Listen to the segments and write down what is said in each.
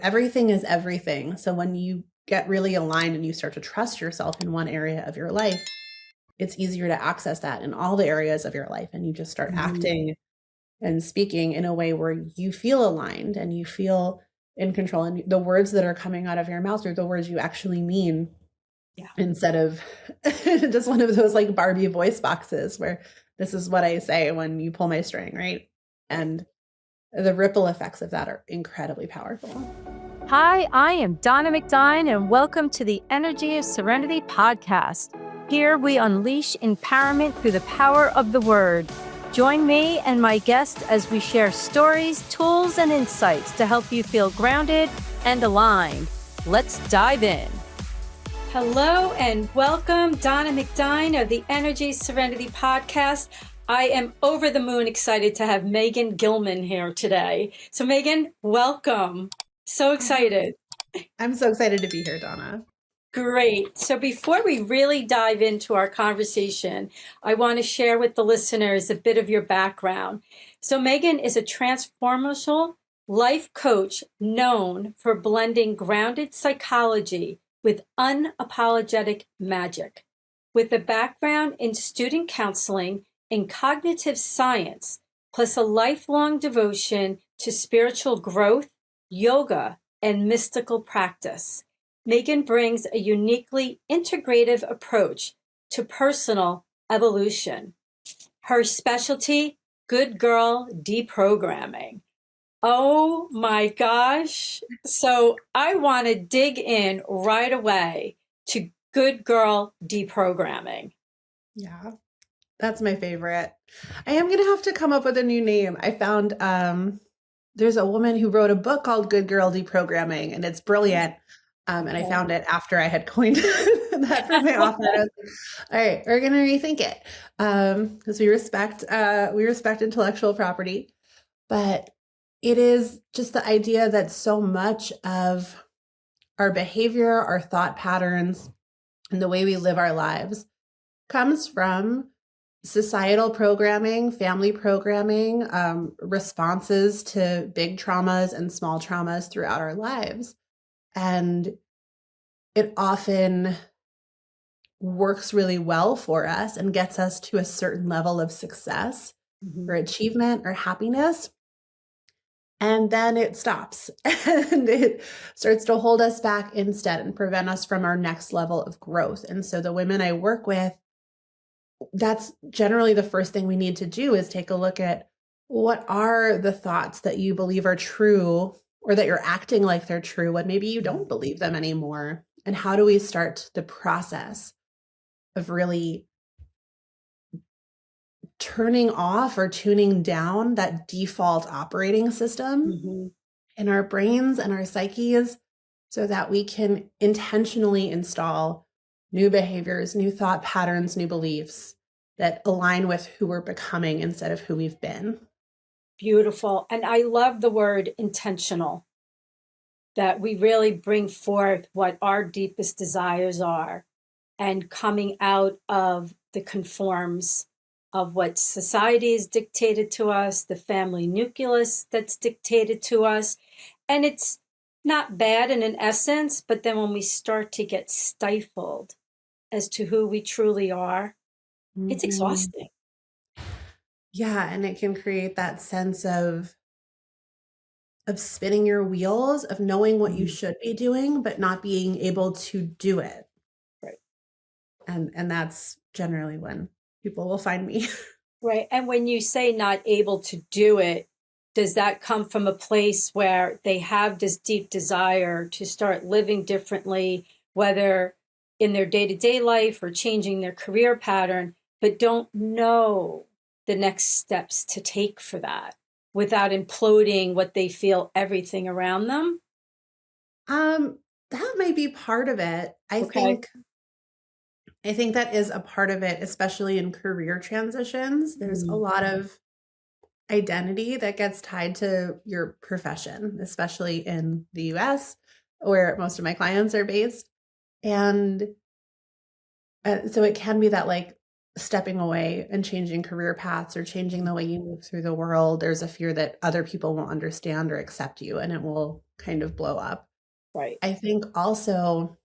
everything is everything. So when you get really aligned and you start to trust yourself in one area of your life, it's easier to access that in all the areas of your life. And you just start acting and speaking in a way where you feel aligned and you feel in control. And the words that are coming out of your mouth are the words you actually mean. Yeah. Instead of just one of those like Barbie voice boxes where this is what I say when you pull my string, right? And the ripple effects of that are incredibly powerful. Hi, I am Donna McDine, and welcome to the Energy of Serenity podcast. Here we unleash empowerment through the power of the word. Join me and my guests as we share stories, tools, and insights to help you feel grounded and aligned. Let's dive in. Hello and welcome, Donna McDine of the Energy Serenity podcast. I am over the moon excited to have Megan Gillman here today. So Megan, welcome. So excited. I'm so excited to be here, Donna. Great. So before we really dive into our conversation, I want to share with the listeners a bit of your background. So Megan is a transformational life coach known for blending grounded psychology with unapologetic magic. With a background in student counseling and cognitive science, plus a lifelong devotion to spiritual growth, yoga, and mystical practice, Megan brings a uniquely integrative approach to personal evolution. Her specialty, Good Girl Deprogramming. Oh my gosh. So I want to dig in right away to Good Girl Deprogramming. Yeah, that's my favorite. I am going to have to come up with a new name. I found there's a woman who wrote a book called Good Girl Deprogramming, and it's brilliant. And I found it after I had coined that for my author. I was like, all right, we're going to rethink it because we respect intellectual property, but it is just the idea that so much of our behavior, our thought patterns, and the way we live our lives comes from societal programming, family programming, responses to big traumas and small traumas throughout our lives. And it often works really well for us and gets us to a certain level of success or achievement or happiness. And then it stops and it starts to hold us back instead and prevent us from our next level of growth. And so the women I work with, that's generally the first thing we need to do is take a look at what are the thoughts that you believe are true or that you're acting like they're true when maybe you don't believe them anymore. And how do we start the process of really turning off or tuning down that default operating system in our brains and our psyches so that we can intentionally install new behaviors, new thought patterns, new beliefs that align with who we're becoming instead of who we've been. Beautiful. And I love the word intentional, that we really bring forth what our deepest desires are and coming out of the conforms of what society has dictated to us, the family nucleus that's dictated to us. And it's not bad in an essence, but then when we start to get stifled as to who we truly are, it's exhausting. Yeah, and it can create that sense of spinning your wheels, of knowing what you should be doing, but not being able to do it. Right. And that's generally when people will find me. Right. And when you say not able to do it, does that come from a place where they have this deep desire to start living differently, whether in their day-to-day life or changing their career pattern, but don't know the next steps to take for that without imploding what they feel everything around them? That might be part of it. I think that is a part of it, especially in career transitions. There's a lot of identity that gets tied to your profession, especially in the US, where most of my clients are based. And so it can be that like stepping away and changing career paths or changing the way you move through the world, there's a fear that other people won't understand or accept you and it will kind of blow up. Right. I think also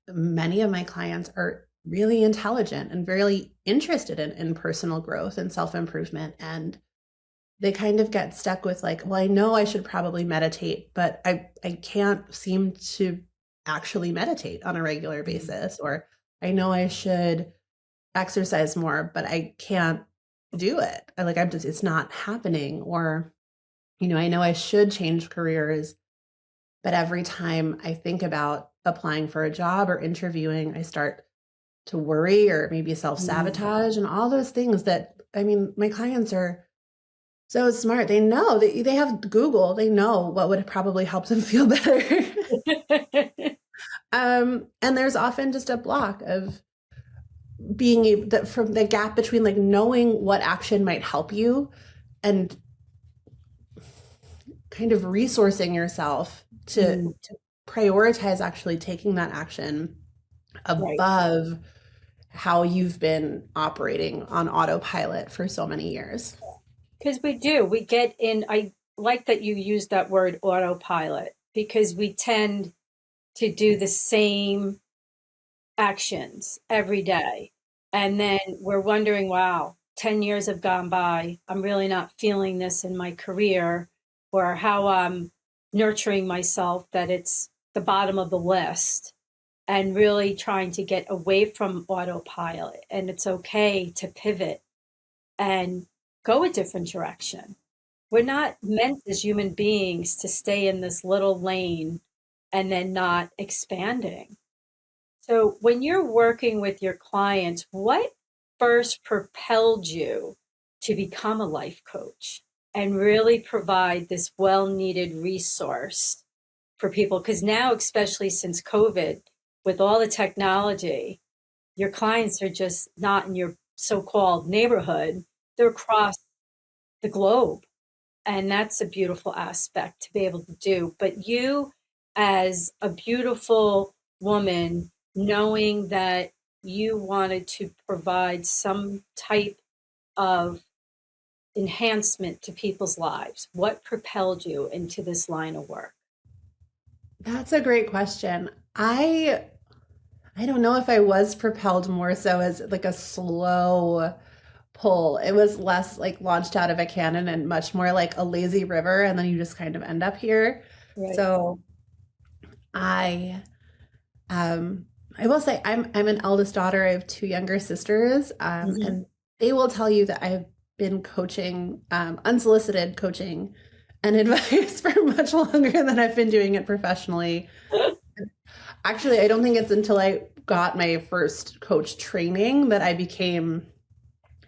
many of my clients are really intelligent and really interested in personal growth and self-improvement. And they kind of get stuck with like, well, I know I should probably meditate, but I can't seem to actually meditate on a regular basis. Or I know I should exercise more, but I can't do it. I'm just, it's not happening. Or, I know I should change careers, but every time I think about applying for a job or interviewing, I start to worry or maybe self-sabotage and all those things that, my clients are so smart. They know they have Google. They know what would probably help them feel better. And there's often just a block of being able that from the gap between like knowing what action might help you and kind of resourcing yourself to prioritize actually taking that action above how you've been operating on autopilot for so many years. Because we get in, I like that you use that word autopilot, because we tend to do the same actions every day. And then we're wondering, wow, 10 years have gone by. I'm really not feeling this in my career, or how I'm nurturing myself, that it's the bottom of the list, and really trying to get away from autopilot. And it's okay to pivot and go a different direction. We're not meant as human beings to stay in this little lane and then not expanding. So when you're working with your clients, what first propelled you to become a life coach and really provide this well-needed resource for people? Because now, especially since COVID, with all the technology, your clients are just not in your so-called neighborhood. They're across the globe. And that's a beautiful aspect to be able to do. But you, as a beautiful woman, knowing that you wanted to provide some type of enhancement to people's lives, what propelled you into this line of work? That's a great question. I don't know if I was propelled more so as like a slow pull. It was less like launched out of a cannon and much more like a lazy river, and then you just kind of end up here. Right. So I I will say I'm an eldest daughter. I have two younger sisters, and they will tell you that I've been coaching, unsolicited coaching and advice for much longer than I've been doing it professionally. Actually, I don't think it's until I got my first coach training that I became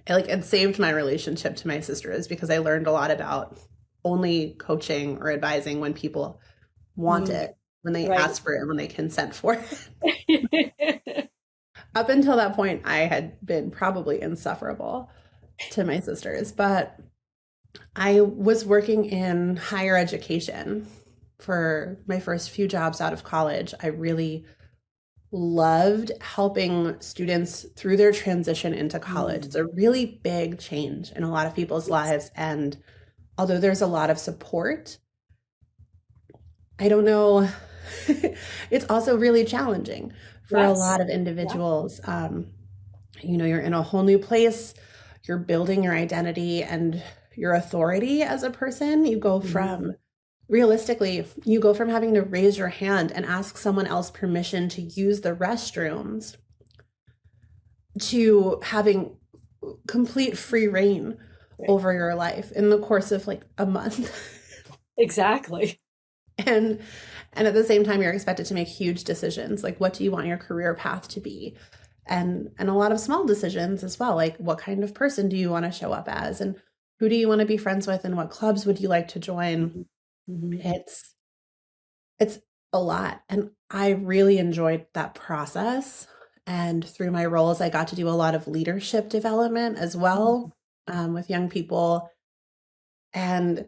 it saved my relationship to my sisters, because I learned a lot about only coaching or advising when people want it, when they ask for it, when they consent for it. Up until that point, I had been probably insufferable to my sisters, but I was working in higher education for my first few jobs out of college. I really loved helping students through their transition into college. It's a really big change in a lot of people's lives. And although there's a lot of support, I don't know, it's also really challenging for a lot of individuals. You're in a whole new place, you're building your identity and your authority as a person. You go from realistically, you go from having to raise your hand and ask someone else permission to use the restrooms to having complete free reign over your life in the course of like a month. Exactly. And at the same time, you're expected to make huge decisions. Like, what do you want your career path to be? And a lot of small decisions as well. Like, what kind of person do you want to show up as? And who do you want to be friends with? And what clubs would you like to join? It's a lot. And I really enjoyed that process. And through my roles, I got to do a lot of leadership development as well, with young people. And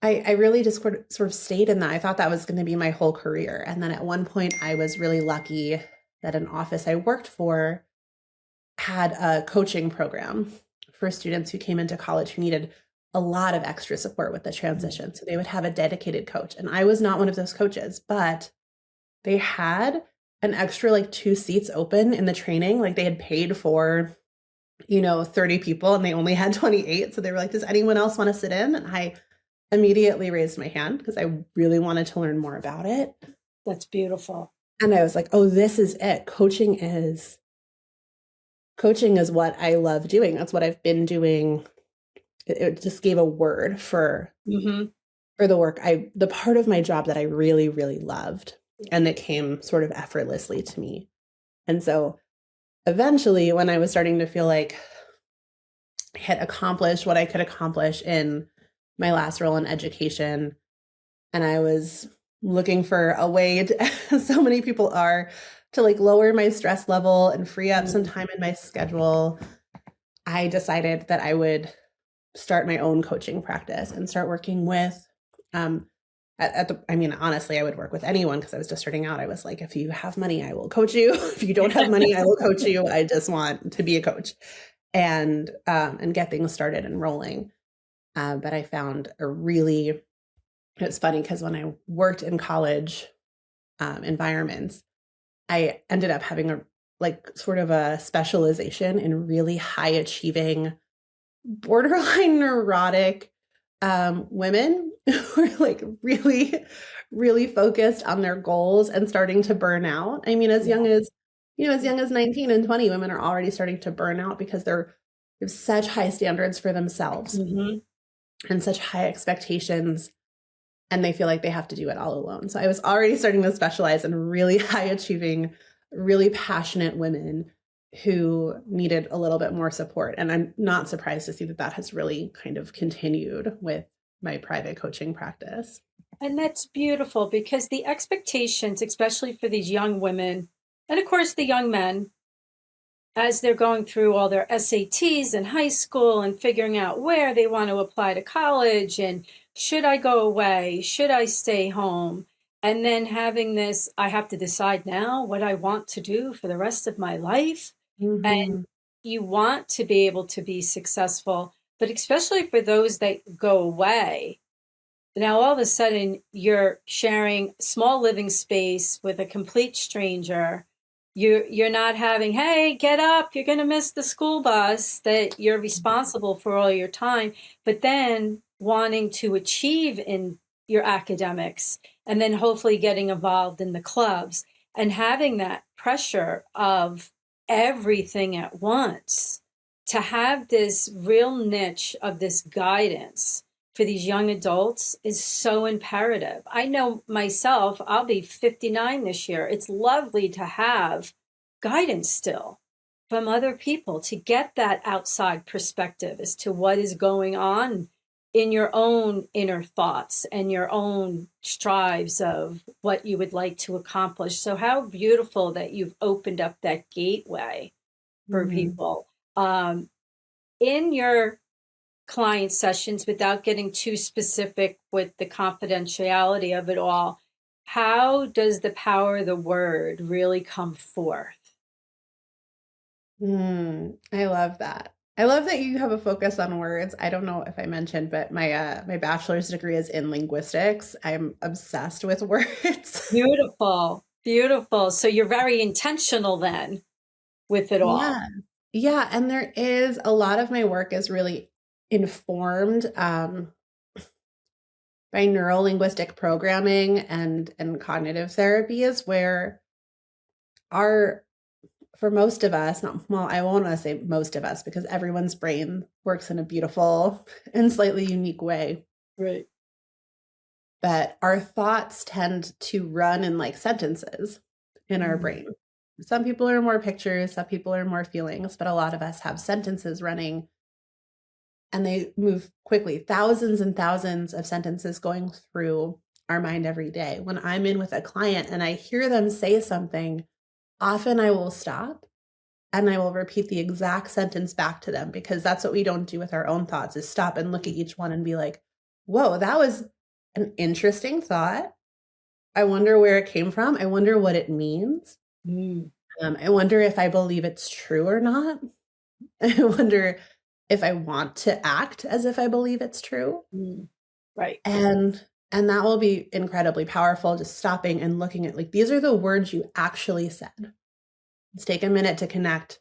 I really just sort of stayed in that. I thought that was going to be my whole career. And then at one point, I was really lucky that an office I worked for had a coaching program for students who came into college who needed a lot of extra support with the transition. So they would have a dedicated coach. And I was not one of those coaches, but they had an extra like 2 seats open in the training. Like they had paid for, 30 people and they only had 28. So they were like, does anyone else want to sit in? And I immediately raised my hand because I really wanted to learn more about it. That's beautiful. And I was like, oh, this is it. Coaching is what I love doing. That's what I've been doing. It just gave a word for the work. The part of my job that I really, really loved, and that came sort of effortlessly to me. And so eventually, when I was starting to feel like I had accomplished what I could accomplish in my last role in education, and I was looking for a way to, as so many people are, to like lower my stress level and free up some time in my schedule, I decided that I would start my own coaching practice and start working with, honestly, I would work with anyone because I was just starting out. I was like, if you have money, I will coach you. If you don't have money, I will coach you. I just want to be a coach and get things started and rolling. But I found it's funny because when I worked in college environments, I ended up having a sort of a specialization in really high achieving, borderline neurotic women who are like really, really focused on their goals and starting to burn out. I mean, as young as 19 and 20, women are already starting to burn out because they have such high standards for themselves and such high expectations. And they feel like they have to do it all alone. So I was already starting to specialize in really high achieving, really passionate women who needed a little bit more support. And I'm not surprised to see that has really kind of continued with my private coaching practice. And that's beautiful because the expectations, especially for these young women, and of course the young men, as they're going through all their SATs in high school and figuring out where they want to apply to college and should I go away? Should I stay home? And then having this, I have to decide now what I want to do for the rest of my life. And you want to be able to be successful, but especially for those that go away. Now, all of a sudden, you're sharing small living space with a complete stranger. You're not having, hey, get up, you're going to miss the school bus, that you're responsible for all your time, but then wanting to achieve in your academics and then hopefully getting involved in the clubs and having that pressure of everything at once. To have this real niche of this guidance for these young adults is so imperative. I know myself, I'll be 59 this year. It's lovely to have guidance still from other people to get that outside perspective as to what is going on in your own inner thoughts and your own strives of what you would like to accomplish. So how beautiful that you've opened up that gateway for people. In your client sessions, without getting too specific with the confidentiality of it all, how does the power of the word really come forth? I love that. I love that you have a focus on words. I don't know if I mentioned, but my bachelor's degree is in linguistics. I'm obsessed with words. Beautiful, beautiful. So you're very intentional then with it all. Yeah. And there is a lot of my work is really informed by neuro-linguistic programming and cognitive therapy, is where for most of us, I won't want to say most of us because everyone's brain works in a beautiful and slightly unique way. Right. But our thoughts tend to run in like sentences in our brain. Some people are more pictures, some people are more feelings, but a lot of us have sentences running and they move quickly. Thousands and thousands of sentences going through our mind every day. When I'm in with a client and I hear them say something, often I will stop and I will repeat the exact sentence back to them, because that's what we don't do with our own thoughts, is stop and look at each one and be like, whoa, that was an interesting thought. I wonder where it came from. I wonder what it means. I wonder if I believe it's true or not. I wonder if I want to act as if I believe it's true. Mm. Right. And that will be incredibly powerful, just stopping and looking at like, these are the words you actually said. Let's take a minute to connect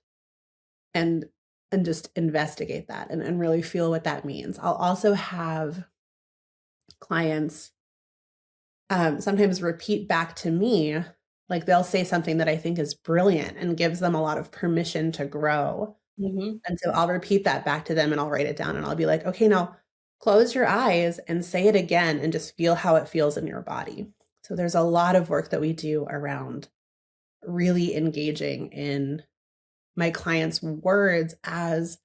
and just investigate that and really feel what that means. I'll also have clients sometimes repeat back to me, like they'll say something that I think is brilliant and gives them a lot of permission to grow. Mm-hmm. And so I'll repeat that back to them and I'll write it down and I'll be like, okay, now close your eyes and say it again and just feel how it feels in your body. So there's a lot of work that we do around really engaging in my clients' words as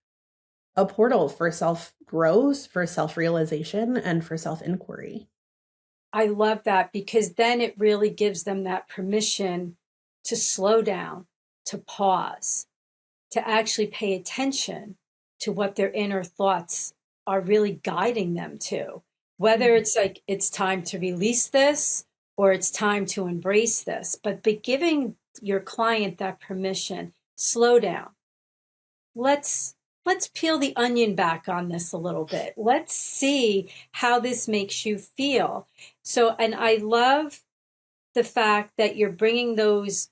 a portal for self growth, for self realization, and for self inquiry. I love that because then it really gives them that permission to slow down, to pause, to actually pay attention to what their inner thoughts are really guiding them to. Whether it's like it's time to release this or it's time to embrace this, but by giving your client that permission, slow down. Let's peel the onion back on this a little bit. Let's see how this makes you feel. So, and I love the fact that you're bringing those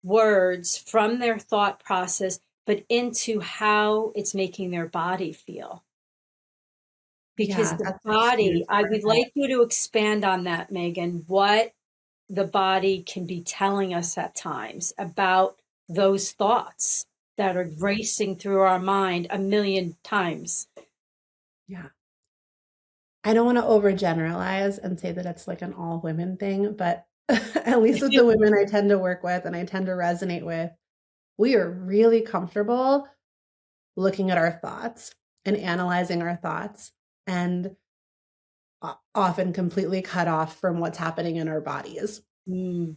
words from their thought process, but into how it's making their body feel. Because Yeah, the that's a huge body, I part of would it. like you to expand on that, Megan, what the body can be telling us at times about those thoughts that are racing through our mind a million times. Yeah. I don't want to overgeneralize and say that it's like an all women thing, but at least with the women I tend to work with and I tend to resonate with, we are really comfortable looking at our thoughts and analyzing our thoughts and often completely cut off from what's happening in our bodies. Mm,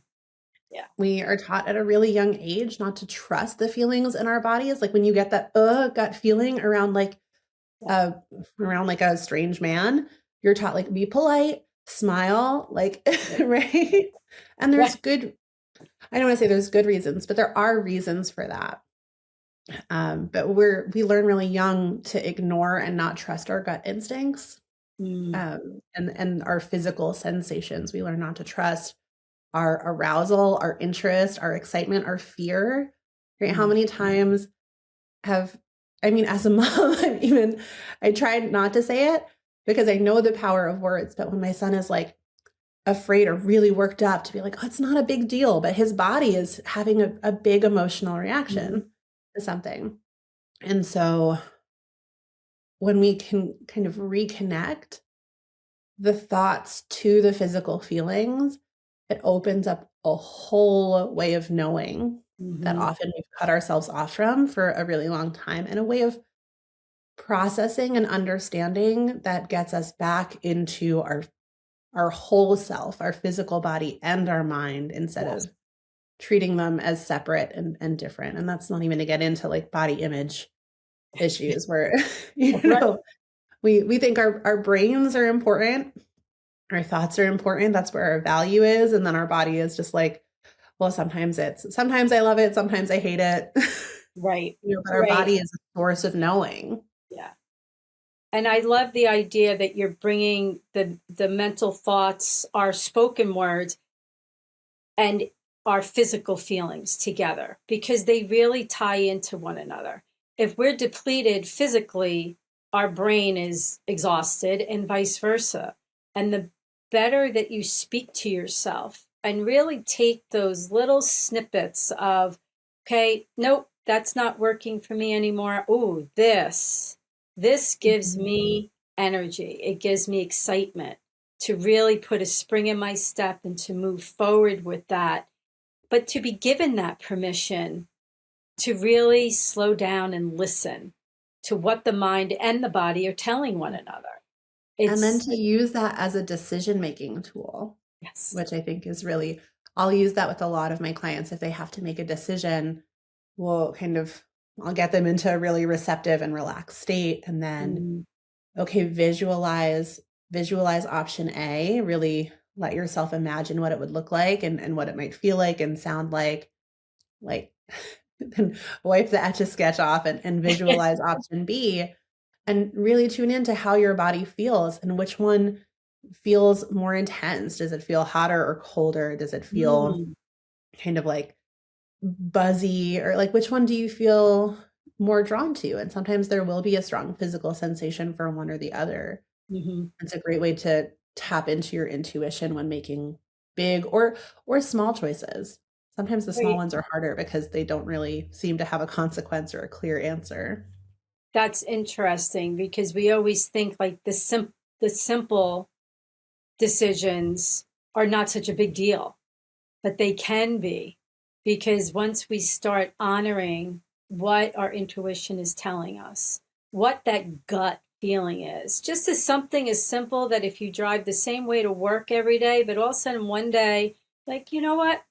yeah. We are taught at a really young age not to trust the feelings in our bodies. Like when you get that gut feeling Yeah. uh around like a strange man, you're taught like be polite, smile, like right? And Yeah. there's good, I don't want to say there's good reasons, but there are reasons for that. But we learn really young to ignore and not trust our gut instincts, Mm, and our physical sensations. We learn not to trust our arousal, our interest, our excitement, our fear. Right? How mm, many times have, I mean, as a mom, I tried not to say it because I know the power of words. But when my son is like afraid or really worked up, to be like, oh, it's not a big deal, but his body is having a big emotional mm, reaction to something. And so when we can kind of reconnect the thoughts to the physical feelings, it opens up a whole way of knowing that mhm. often we've cut ourselves off from for a really long time, and a way of processing and understanding that gets us back into our whole self, our physical body and our mind, instead Yes. of treating them as separate and different. And that's not even to get into like body image issues where Right. we think our brains are important, our thoughts are important, that's where our value is, and then our body is just like, well, sometimes I love it, sometimes I hate it. Right. But our Right. body is a source of knowing. Yeah. And I love the idea that you're bringing the mental thoughts, our spoken words, and our physical feelings together because they really tie into one another. If we're depleted physically, our brain is exhausted and vice versa. And the better that you speak to yourself and really take those little snippets of, okay, nope, that's not working for me anymore. Oh, this gives Mhm. me energy. It gives me excitement to really put a spring in my step and to move forward with that, but to be given that permission to really slow down and listen to what the mind and the body are telling one another. And then It's to use that as a decision-making tool, yes. which I think is really, I'll use that with a lot of my clients. If they have to make a decision, I'll get them into a really receptive and relaxed state. And then, Mm, okay, visualize option A, really let yourself imagine what it would look like and what it might feel like and sound like then wipe the Etch-a-Sketch off and visualize option B and really tune into how your body feels and which one feels more intense. Does it feel hotter or colder? Does it feel Mm, kind of like buzzy, or like which one do you feel more drawn to? And sometimes there will be a strong physical sensation for one or the other. mhm. It's a great way to tap into your intuition when making big or small choices. Sometimes the small Right. ones are harder because they don't really seem to have a consequence or a clear answer. That's interesting because we always think like the simple decisions are not such a big deal, but they can be, because once we start honoring what our intuition is telling us, what that gut feeling is, just as something as simple that if you drive the same way to work every day, but all of a sudden one day, like, you know what?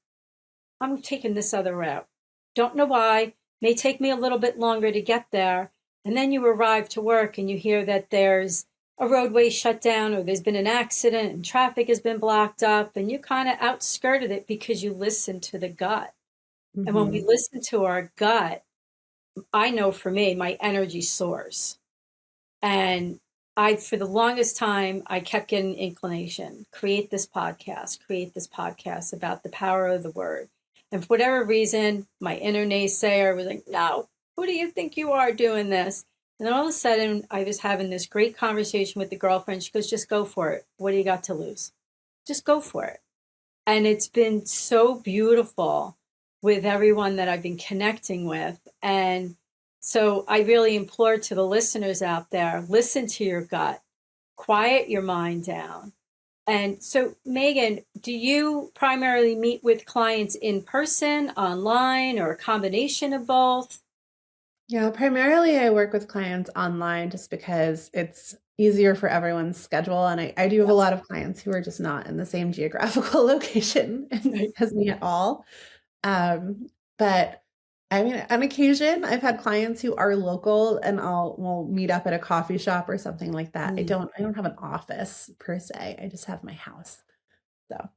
I'm taking this other route. Don't know why. May take me a little bit longer to get there. And then you arrive to work and you hear that there's a roadway shut down or there's been an accident and traffic has been blocked up, and you kind of outskirted it because you listened to the gut. And when we Mhm. listen to our gut, I know for me, my energy soars. And for the longest time, I kept getting inclination, create this podcast about the power of the word. And for whatever reason, my inner naysayer was like, no, who do you think you are doing this? And then all of a sudden, I was having this great conversation with the girlfriend. She goes, just go for it. What do you got to lose? Just go for it. And it's been so beautiful with everyone that I've been connecting with. And so I really implore to the listeners out there, listen to your gut, quiet your mind down. And so, Megan, do you primarily meet with clients in person, online, or a combination of both? Yeah, primarily I work with clients online just because it's easier for everyone's schedule. And I do have a lot of clients who are just not in the same geographical location Right. as me at all. But I mean, on occasion, I've had clients who are local and we'll meet up at a coffee shop or something like that. I don't have an office per se. I just have my house. So,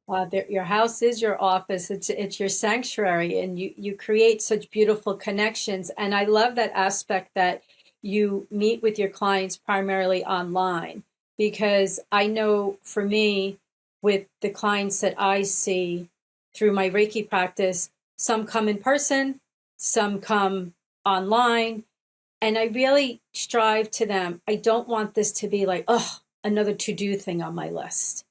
Your house is your office. It's your sanctuary, and you create such beautiful connections. And I love that aspect that you meet with your clients primarily online, because I know for me, with the clients that I see through my Reiki practice, some come in person, some come online, and I really strive to them. I don't want this to be like, oh, another to-do thing on my list,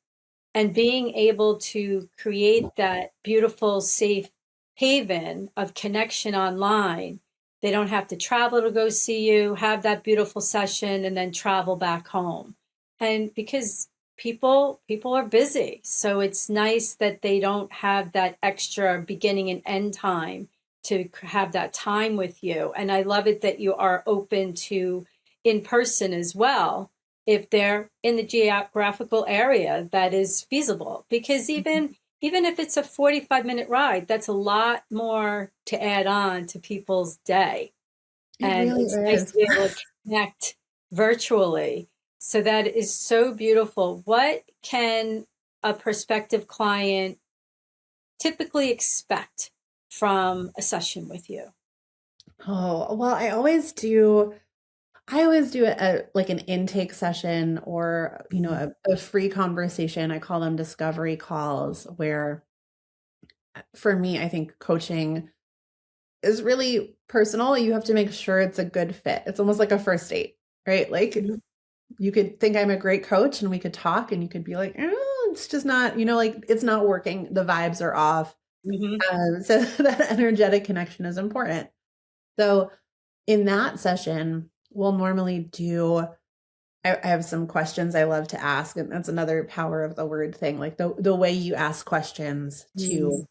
and being able to create that beautiful, safe haven of connection online. They don't have to travel to go see you, have that beautiful session, and then travel back home. And because people are busy, so it's nice that they don't have that extra beginning and end time to have that time with you. And I love it that you are open to in person as well, if they're in the geographical area that is feasible, because even if it's a 45-minute ride, that's a lot more to add on to people's day. it And really it's nice is. to be able to connect virtually. So that is so beautiful. What can a prospective client typically expect from a session with you? Oh, well, I always do like an intake session or, Mhm. a free conversation. I call them discovery calls where for me, I think coaching is really personal. You have to make sure it's a good fit. It's almost like a first date, right? Like Mhm. you could think I'm a great coach and we could talk and you could be like, oh, it's just not, like it's not working. The vibes are off. Mhm. So that energetic connection is important. So in that session, we'll normally I have some questions I love to ask, and that's another power of the word thing, like the way you ask questions to Mhm.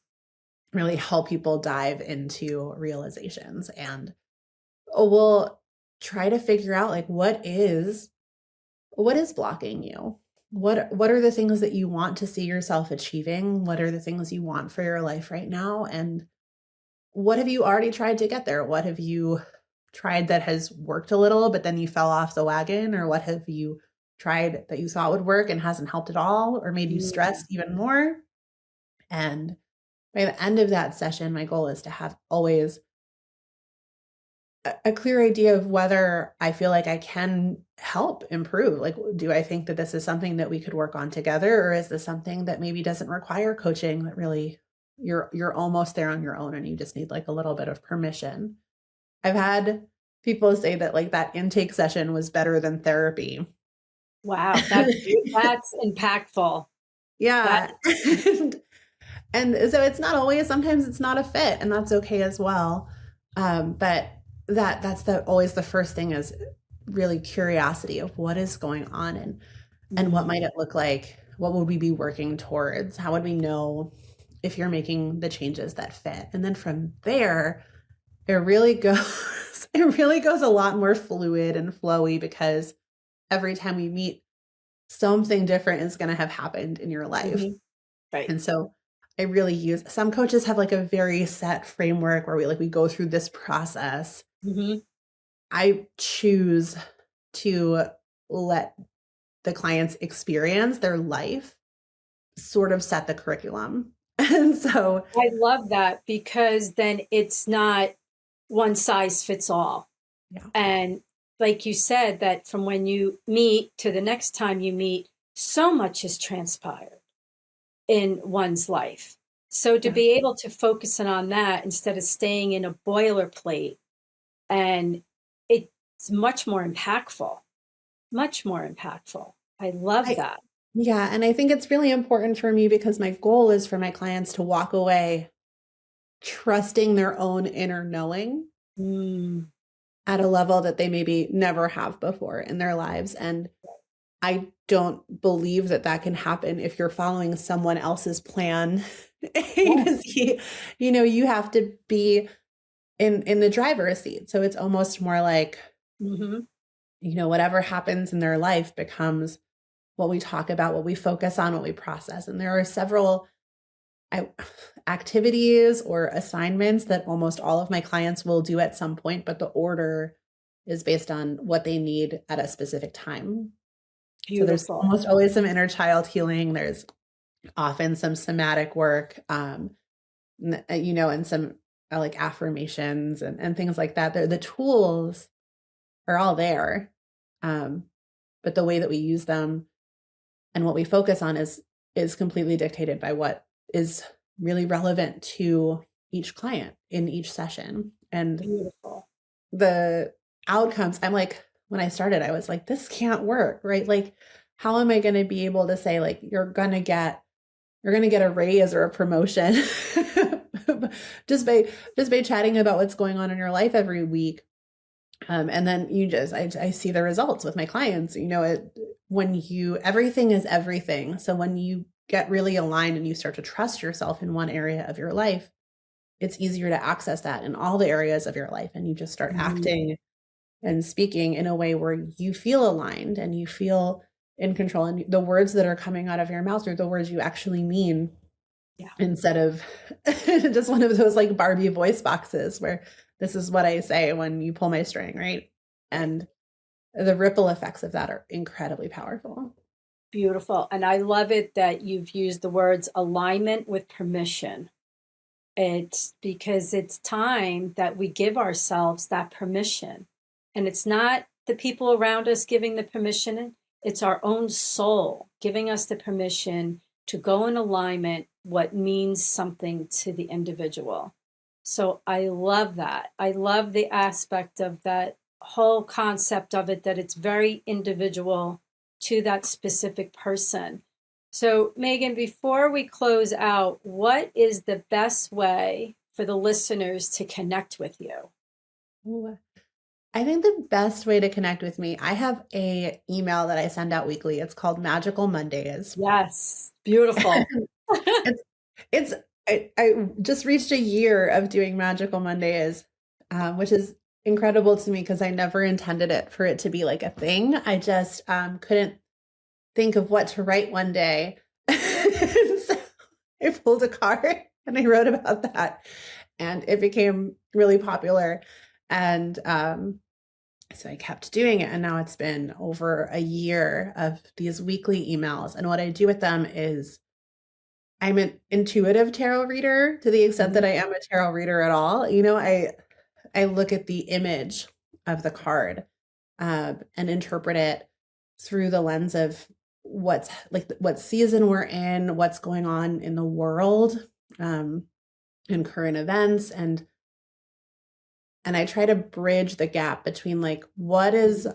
really help people dive into realizations. And we'll try to figure out like what is blocking you? What are the things that you want to see yourself achieving? What are the things you want for your life right now? And what have you already tried to get there? What have you tried that has worked a little, but then you fell off the wagon? Or what have you tried that you thought would work and hasn't helped at all, or made you Mhm. stressed even more? And by the end of that session, my goal is to have always a clear idea of whether I feel like I can help improve. Like, do I think that this is something that we could work on together, or is this something that maybe doesn't require coaching, that really you're almost there on your own and you just need like a little bit of permission? I've had people say that like that intake session was better than therapy. Wow, that's impactful. That Yeah. And so it's not always, sometimes it's not a fit, and that's okay as well. But that's always the first thing, is really curiosity of what is going on, and what might it look like? What would we be working towards? How would we know if you're making the changes that fit? And then from there, it really goes it really goes a lot more fluid and flowy, because every time we meet, something different is going to have happened in your life. Mhm. Right. And so I really use, some coaches have like a very set framework where we go through this process. Mhm. I choose to let the clients experience their life sort of set the curriculum. And so, I love that, because then it's not one size fits all. yeah. And like you said, that from when you meet to the next time you meet, so much has transpired in one's life. So to Yeah. be able to focus in on that instead of staying in a boilerplate, and it's much more impactful, much more impactful. I love I, that. yeah. And I think it's really important for me, because my goal is for my clients to walk away trusting their own inner knowing Mm, at a level that they maybe never have before in their lives. And I don't believe that that can happen if you're following someone else's plan. A yeah. to Z. You have to be in the driver's seat. So it's almost more like, Hmm. whatever happens in their life becomes what we talk about, what we focus on, what we process. And there are several activities or assignments that almost all of my clients will do at some point, but the order is based on what they need at a specific time. So there's Beautiful. almost always some inner child healing. There's often some somatic work, and some like affirmations and things like that. The tools are all there. Um, but the way that we use them and what we focus on is completely dictated by what is really relevant to each client in each session. And Beautiful. the outcomes, I'm like, when I started, I was like, this can't work, right? Like, how am I going to be able to say, like, you're going to get a raise or a promotion just by chatting about what's going on in your life every week? And then I see the results with my clients. Everything is everything. So when you get really aligned and you start to trust yourself in one area of your life, it's easier to access that in all the areas of your life. And you just start Mhm. acting and speaking in a way where you feel aligned and you feel in control. And the words that are coming out of your mouth are the words you actually mean, Yeah. instead of just one of those like Barbie voice boxes where this is what I say when you pull my string, right? Right. And the ripple effects of that are incredibly powerful. Beautiful. And I love it that you've used the words alignment with permission. It's because it's time that we give ourselves that permission. And it's not the people around us giving the permission, it's our own soul giving us the permission to go in alignment, what means something to the individual. So I love that. I love the aspect of that whole concept of it, that it's very individual to that specific person. So, Megan, before we close out, what is the best way for the listeners to connect with you? Ooh. I think the best way to connect with me, I have a email that I send out weekly. It's called Magical Mondays. Yes, beautiful. It's it's I just reached a year of doing Magical Mondays, which is incredible to me, because I never intended it for it to be like a thing. I just couldn't think of what to write one day. So I pulled a card and I wrote about that, and it became really popular. And so I kept doing it, and now it's been over a year of these weekly emails. And what I do with them is, I'm an intuitive tarot reader, to the extent that I am a tarot reader at all. I look at the image of the card and interpret it through the lens of what season we're in, what's going on in the world, in current events, and I try to bridge the gap between like what is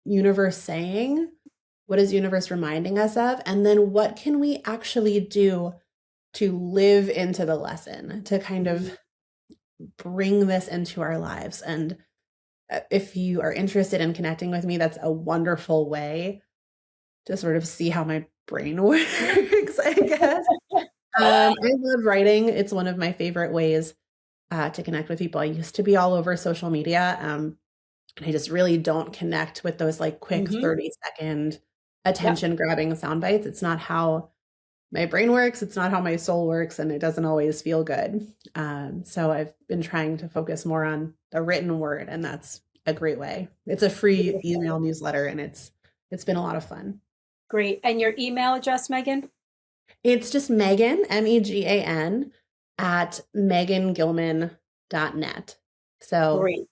universe saying, what is universe reminding us of, and then what can we actually do to live into the lesson, to kind of bring this into our lives. And if you are interested in connecting with me, that's a wonderful way to sort of see how my brain works, I guess. I love writing. It's one of my favorite ways to connect with people. I used to be all over social media. And I just really don't connect with those like quick 30-second attention grabbing sound bites. It's not how my brain works. It's not how my soul works. And it doesn't always feel good. So I've been trying to focus more on the written word, and that's a great way. It's a free email newsletter, and it's been a lot of fun. Great. And your email address, Megan? It's just Megan, MEGAN, at megangillman.net. So great.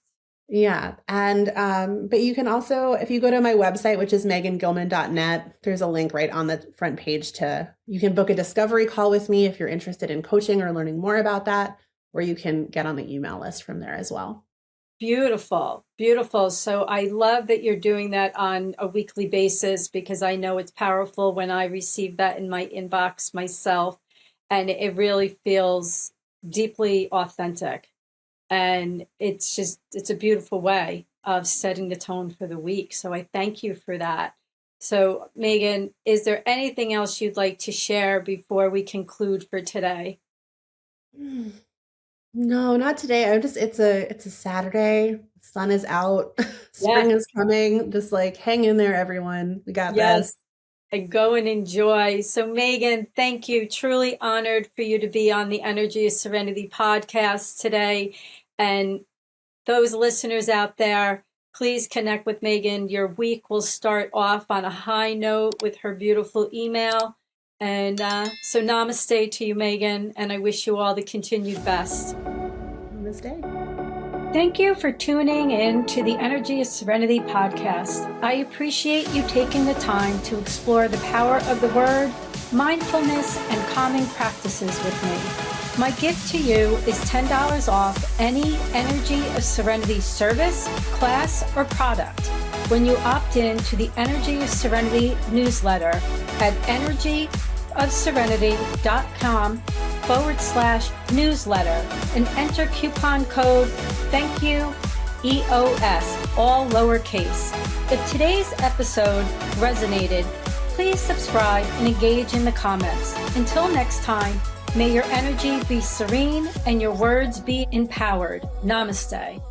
Yeah. And, but you can also, if you go to my website, which is megangillman.net, there's a link right on the front page you can book a discovery call with me if you're interested in coaching or learning more about that, or you can get on the email list from there as well. Beautiful. Beautiful. So I love that you're doing that on a weekly basis, because I know it's powerful when I receive that in my inbox myself, and it really feels deeply authentic. And it's a beautiful way of setting the tone for the week. So I thank you for that. So Megan, is there anything else you'd like to share before we conclude for today? No, not today. It's a Saturday. The sun is out. Spring is coming. Just like hang in there, everyone. We got this. And go and enjoy. So Megan, thank you. Truly honored for you to be on the Energy of Serenity podcast today. And those listeners out there, please connect with Megan. Your week will start off on a high note with her beautiful email. And so namaste to you, Megan. And I wish you all the continued best. Namaste. Thank you for tuning in to the Energy of Serenity podcast. I appreciate you taking the time to explore the power of the word, mindfulness, and calming practices with me. My gift to you is $10 off any Energy of Serenity service, class, or product when you opt in to the Energy of Serenity newsletter at energyofserenity.com/newsletter and enter coupon code THANKYOU-EOS, all lowercase. If today's episode resonated, please subscribe and engage in the comments. Until next time, may your energy be serene and your words be empowered. Namaste.